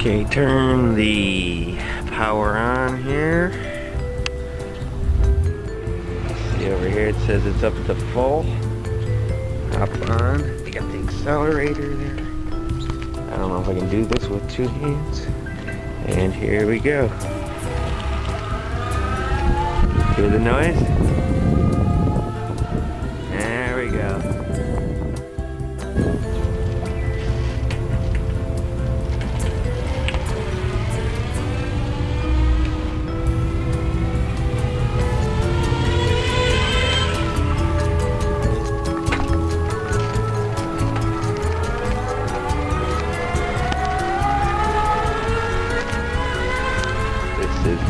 Okay, turn the power on here. See over here, it says it's up to full. Hop on. I got the accelerator there. I don't know if I can do this with two hands. And here we go. Hear the noise? There we go.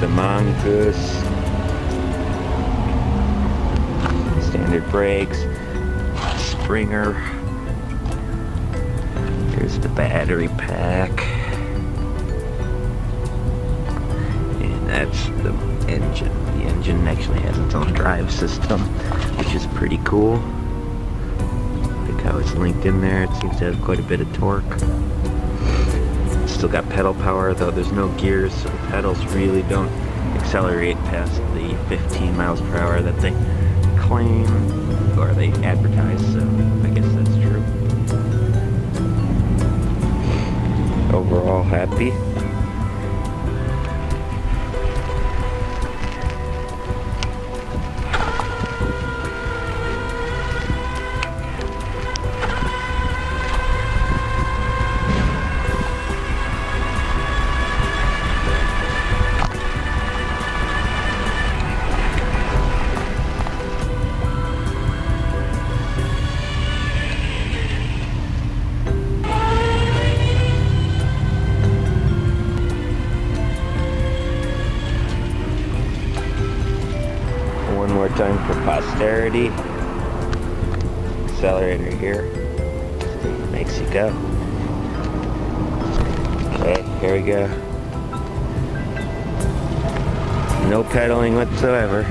The Mongoose, standard brakes, Springer. Here's the battery pack, and that's the engine. The engine actually has its own drive system, which is pretty cool. Look how it's linked in there. It seems to have quite a bit of torque. Still got pedal power, though there's no gears, so the pedals really don't accelerate past the 15 miles per hour that they claim, or they advertise, so I guess that's true. Overall happy. One more time for posterity. Accelerator here. Makes you go. Okay, here we go. No pedaling whatsoever.